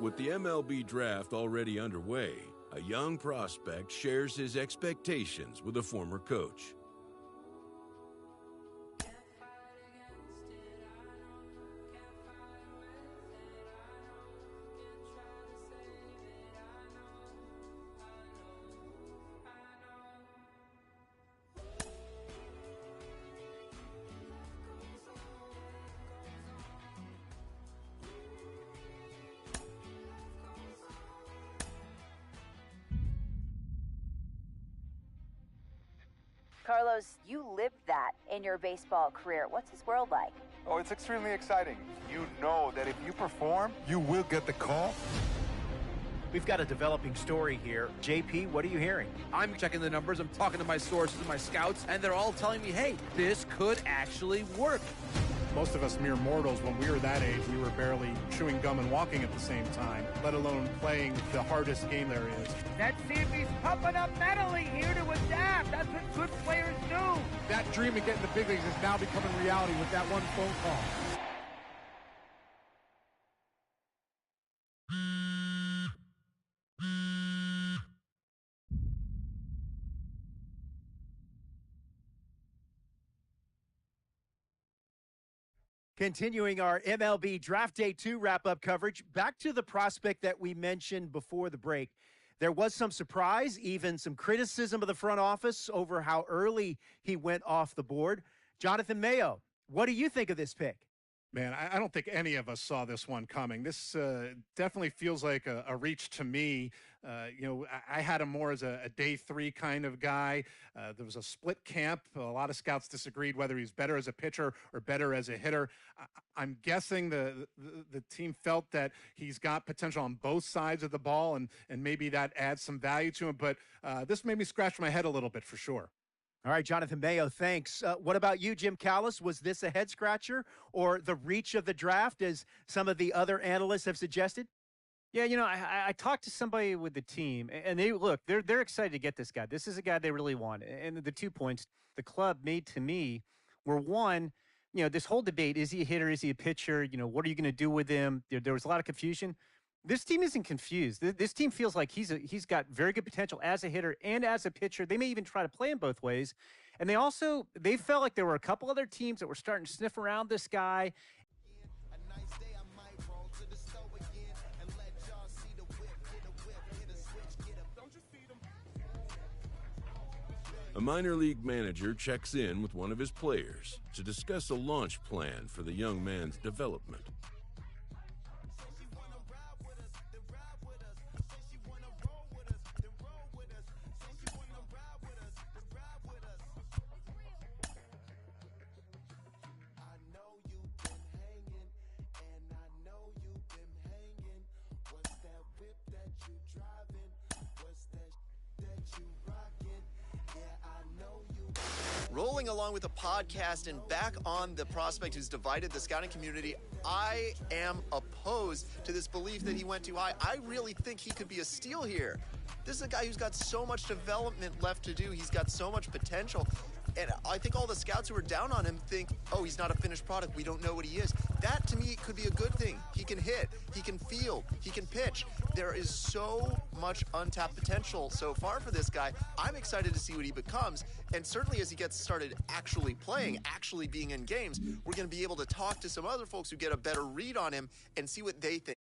With the MLB draft already underway, a young prospect shares his expectations with a former coach. Carlos, you lived that in your baseball career. What's his world like? Oh, it's extremely exciting. You know that if you perform, you will get the call. We've got a developing story here. JP, what are you hearing? I'm checking the numbers, I'm talking to my sources and my scouts, and they're all telling me, hey, this could actually work. Most of us mere mortals, when we were that age, we were barely chewing gum and walking at the same time, let alone playing the hardest game there is. Let's see if he's pumping up mentally here to adapt. That's what good players do. That dream of getting the big leagues is now becoming reality with that one phone call. Continuing our MLB Draft Day 2 wrap-up coverage, back to the prospect that we mentioned before the break. There was some surprise, even some criticism of the front office over how early he went off the board. Jonathan Mayo, what do you think of this pick? Man, I don't think any of us saw this one coming. This definitely feels like a reach to me. I had him more as a day 3 kind of guy. There was a split camp. A lot of scouts disagreed whether he's better as a pitcher or better as a hitter. I'm guessing the team felt that he's got potential on both sides of the ball, and maybe that adds some value to him. But this made me scratch my head a little bit for sure. All right, Jonathan Mayo, thanks. What about you, Jim Callis? Was this a head-scratcher or the reach of the draft, as some of the other analysts have suggested? Yeah, I talked to somebody with the team, and they're excited to get this guy. This is a guy they really want. And the 2 points the club made to me were, one, this whole debate, is he a hitter, is he a pitcher? What are you going to do with him? There was a lot of confusion. This team isn't confused. This team feels like he's got very good potential as a hitter and as a pitcher. They may even try to play him both ways. And they felt like there were a couple other teams that were starting to sniff around this guy. A minor league manager checks in with one of his players to discuss a launch plan for the young man's development. Rolling along with the podcast and back on the prospect who's divided the scouting community, I am opposed to this belief that he went too high. I really think he could be a steal here. This is a guy who's got so much development left to do. He's got so much potential. And I think all the scouts who are down on him think, oh, he's not a finished product. We don't know what he is. That, to me, could be a good thing. He can hit. He can field. He can pitch. There is so much untapped potential so far for this guy. I'm excited to see what he becomes. And certainly as he gets started actually playing, actually being in games, we're going to be able to talk to some other folks who get a better read on him and see what they think.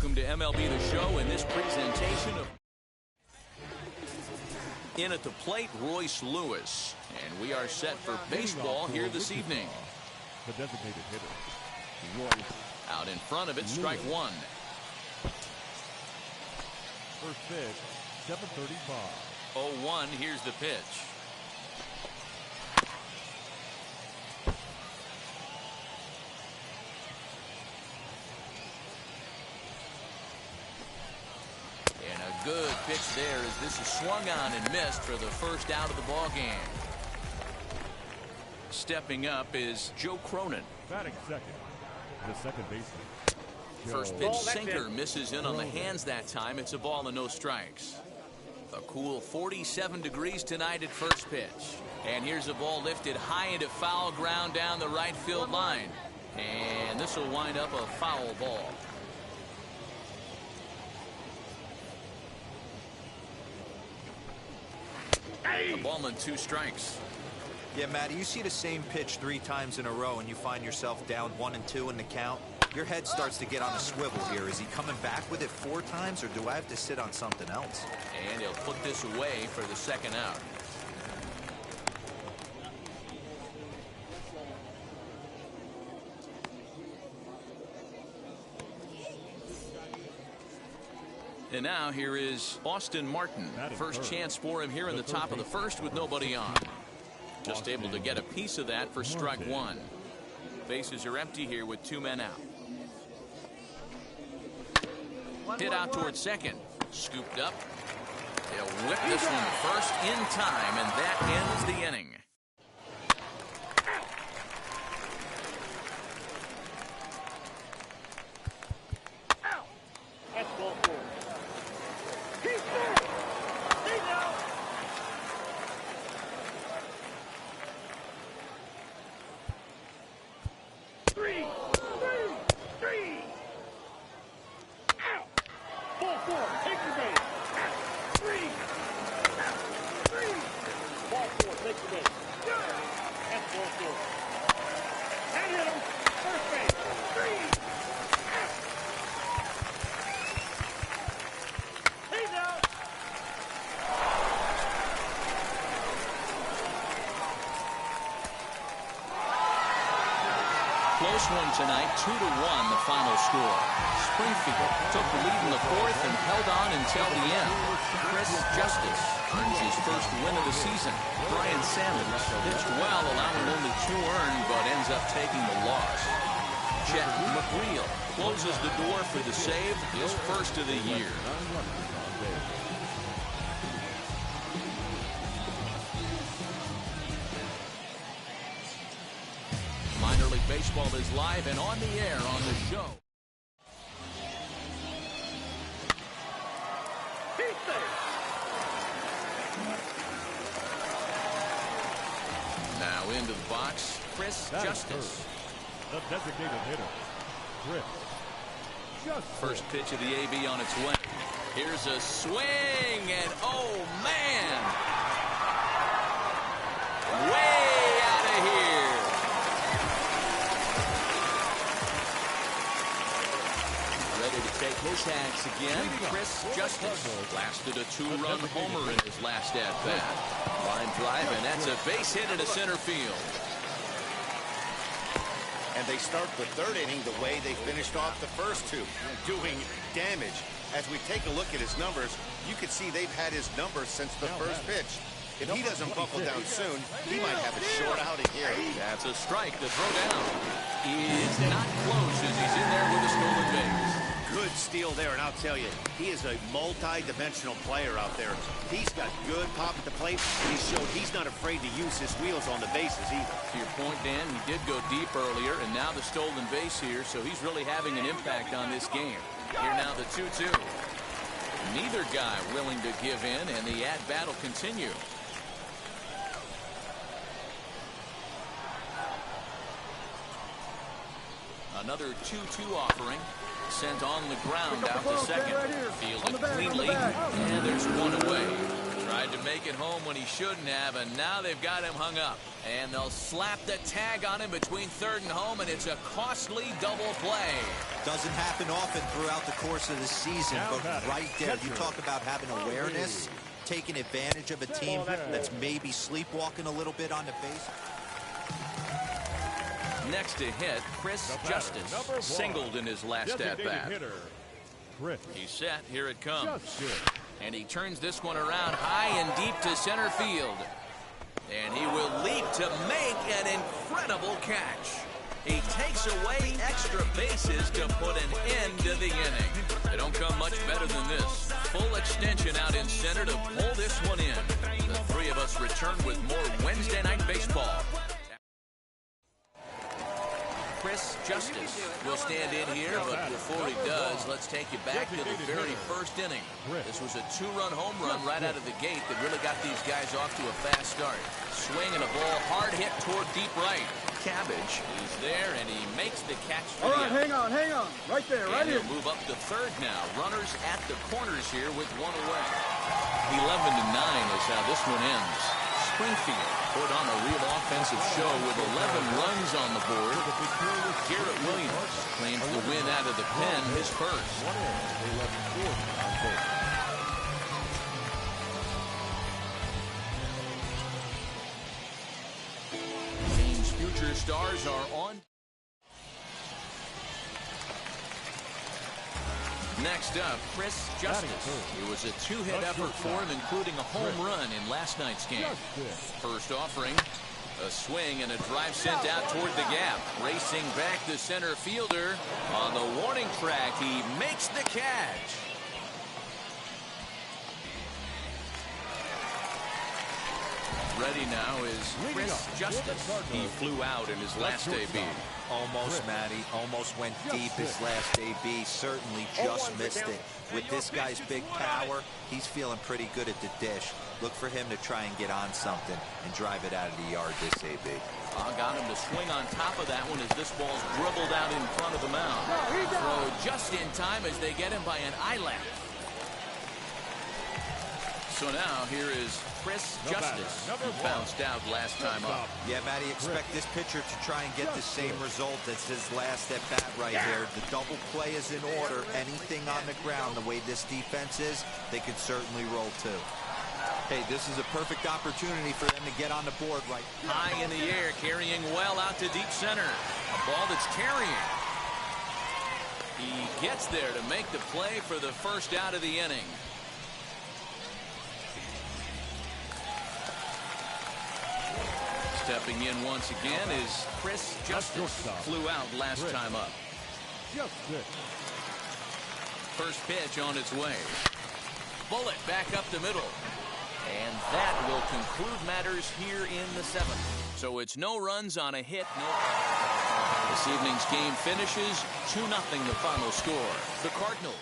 Welcome to MLB The Show and this presentation of... In at the plate, Royce Lewis. And we are set for baseball here this evening. The designated hitter, Royce. Out in front of it, strike one. First pitch, 7:35. 0-1, here's the pitch. And a good pitch there as this is swung on and missed for the first out of the ball game. Stepping up is Joe Cronin. Batting second, the second baseman. First pitch sinker misses in on the hands that time. It's a ball and no strikes. A cool 47 degrees tonight at first pitch. And here's a ball lifted high into foul ground down the right field line. And this will wind up a foul ball. A ball and 2 strikes. Yeah, Matty, you see the same pitch 3 times in a row and you find yourself down 1-2 in the count. Your head starts to get on a swivel here. Is he coming back with it 4 times, or do I have to sit on something else? And he'll put this away for the second out. And now here is Austin Martin. First chance for him here in the top of the first with nobody on. Just able to get a piece of that for strike one. Bases are empty here with 2 men out. Hit out towards second. Scooped up. He'll whip this one first in time, and that ends the inning. That's ball 4. He's there. He's out. Three. Out. Ball 4. Take the base. 3. Ball 4. Take the base. That's ball 4. And hit him. First base. 3. He's out. Close one tonight, 2-1 the final score. Springfield took the lead in the 4th and held on until the end. Chris Justice earns his first win of the season. Brian Sammons pitched well, allowing only 2 earned, but ends up taking the loss. Chet McNeil closes the door for the save, his first of the year. Minor League Baseball is live and on the air on the show. Now into the box, Chris Justice. The designated hitter, Chris Justice. First pitch of the AB on its way. Here's a swing, and oh man! Way out of here! Ready to take his hacks again. Chris Justice blasted a 2-run homer in his last at-bat. Line drive, and that's a base hit into center field. And they start the 3rd inning the way they finished off the first 2, doing damage. As we take a look at his numbers, you can see they've had his numbers since the first pitch. If he doesn't buckle down soon, he might have a short outing here. That's a strike to throw down. Is not close as he's in there with a stolen base. Good steal there, and I'll tell you, he is a multi-dimensional player out there. He's got good pop at the plate, and he showed he's not afraid to use his wheels on the bases either. To your point, Dan, he did go deep earlier, and now the stolen base here, so he's really having an impact on this game. Here now the 2-2. Neither guy willing to give in, and the at-bat will continue. Another 2-2 offering. Sent on the ground out to second. Fielded cleanly, and there's one away. Tried to make took it home when he shouldn't have, and now they've got him hung up. And they'll slap the tag on him between third and home, and it's a costly double play. Doesn't happen often throughout the course of the season, but right there, you talk about having awareness, taking advantage of a team that's maybe sleepwalking a little bit on the base. Next to hit, Chris Justice, singled in his last at-bat. He's set, here it comes. And he turns this one around high and deep to center field. And he will leap to make an incredible catch. He takes away extra bases to put an end to the inning. They don't come much better than this. Full extension out in center to pull this one in. The three of us return with more Wednesday Night Baseball. Chris Justice will stand in here, but before he does, let's take you back to the very first inning. This was a two-run home run right out of the gate that really got these guys off to a fast start. Swing and a ball hard hit toward deep right. Cabbage is there, and he makes the catch for the out. Hang on. Right there, right here. He'll move up to third now. Runners at the corners here with one away. 11-9 is how this one ends. Springfield put on a real offensive show with 11 runs on the board. Garrett Williams claims the win out of the pen, his first. Team's future stars are on. Next up, Chris Justice. It was a two-hit effort for him, including a home run in last night's game. First offering, a swing and a drive sent out toward the gap. Racing back the center fielder on the warning track. He makes the catch. Ready now is Chris Justice. He flew out in his last debut. Almost, Matty. Almost went deep his last AB. Certainly just missed it. With this guy's big power, he's feeling pretty good at the dish. Look for him to try and get on something and drive it out of the yard this AB. Got him to swing on top of that one as this ball's dribbled out in front of the mound. Throw just in time as they get him by an eyelap. So now here is Chris Justice, who bounced out last time up. Yeah, Matty, expect this pitcher to try and get the same result as his last at-bat right here. The double play is in order. Anything on the ground, the way this defense is, they could certainly roll too. Hey, this is a perfect opportunity for them to get on the board right. High in the air, carrying well out to deep center. A ball that's carrying. He gets there to make the play for the first out of the inning. Stepping in once again is Chris Justice. Flew out last time up. First pitch on its way. Bullet back up the middle. And that will conclude matters here in the seventh. So it's no runs on a hit. This evening's game finishes 2-0 the final score. The Cardinals.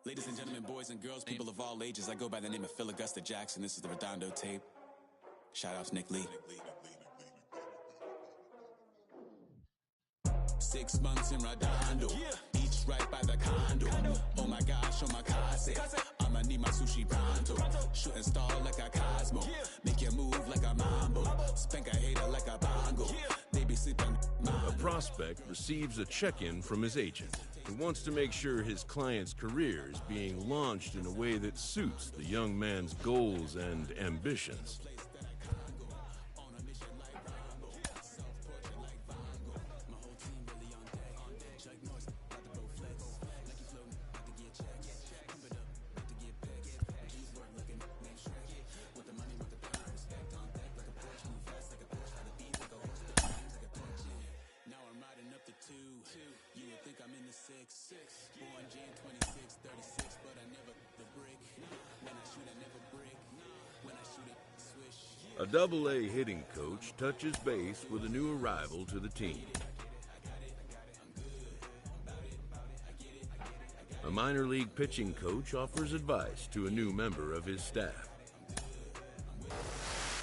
Ladies and gentlemen, boys and girls, people of all ages, I go by the name of Phil Augusta Jackson. This is the Redondo tape. Shout out to Nick Lee. 6 months in Redondo, beach right by the condo. Oh my gosh, oh my casa. I'ma need my sushi pronto. Shooting star like a Cosmo. Make you move like a mambo. Spank a hater like a bongo. They be sleeping. A prospect receives a check-in from his agent, who wants to make sure his client's career is being launched in a way that suits the young man's goals and ambitions. A Double-A hitting coach touches base with a new arrival to the team. A minor league pitching coach offers advice to a new member of his staff.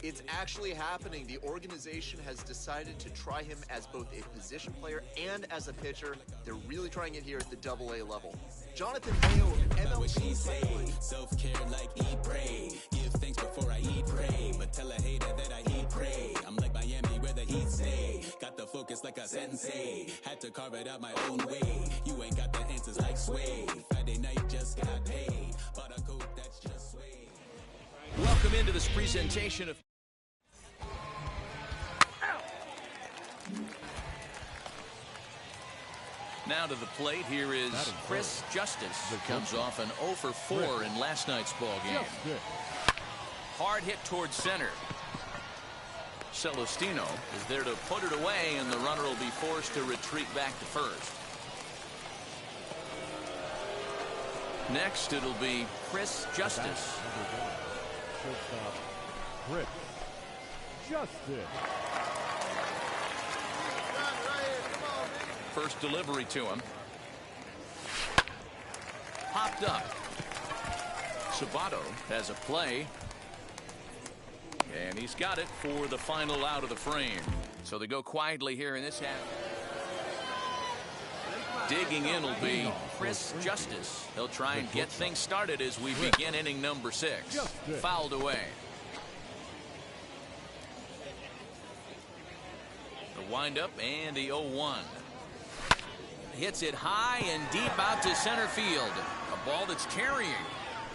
It's actually happening. The organization has decided to try him as both a position player and as a pitcher. They're really trying it here at the AA level. Jonathan Mayo, MLB. Self-care like eat, pray. Give thanks before I eat, pray. But tell a hater that I eat, pray. I'm like Miami where the heat stay. Got the focus like a sensei. Had to carve it out my own way. You ain't got the answers like sway. Friday night just got paid. Bought a coat that's just sway. Welcome into this presentation of... Now to the plate, here is Chris Justice. Comes off an 0 for 4 in last night's ball game. Hard hit towards center. Celestino is there to put it away, and the runner will be forced to retreat back to first. Next, it'll be Chris Justice. Shortstop, Chris Justice. First delivery to him. Popped up. Sabato has a play. And he's got it for the final out of the frame. So they go quietly here in this half. Digging in will be Chris Justice. He'll try and get things started as we begin inning number 6. Fouled away. The windup and the 0-1. Hits it high and deep out to center field. A ball that's carrying.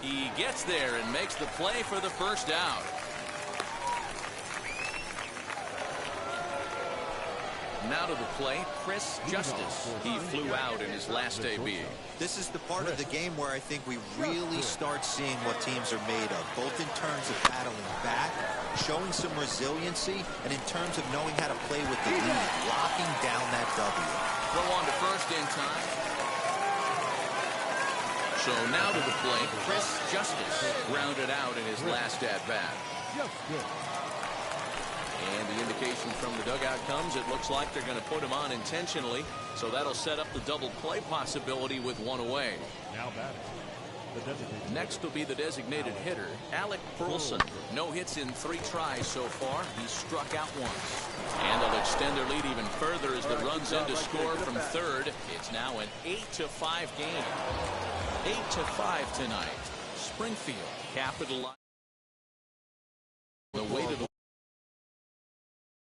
He gets there and makes the play for the first out. Now to the plate, Chris Justice. He flew out in his last AB. This is the part of the game where I think we really start seeing what teams are made of, both in terms of battling back, showing some resiliency, and in terms of knowing how to play with the lead, locking down that W. Throw on to first in time. So now to the plate, Chris Justice. Grounded out in his last at-bat. And the indication from the dugout comes, it looks like they're going to put him on intentionally, so that'll set up the double play possibility with one away. Now batting. Next will be the designated hitter, Alec Burleson. No hits in 3 tries so far. He struck out once. And they'll extend their lead even further as the runs in to score from third. It's now an 8-5 game. 8-5 tonight. Springfield capitalized the way to the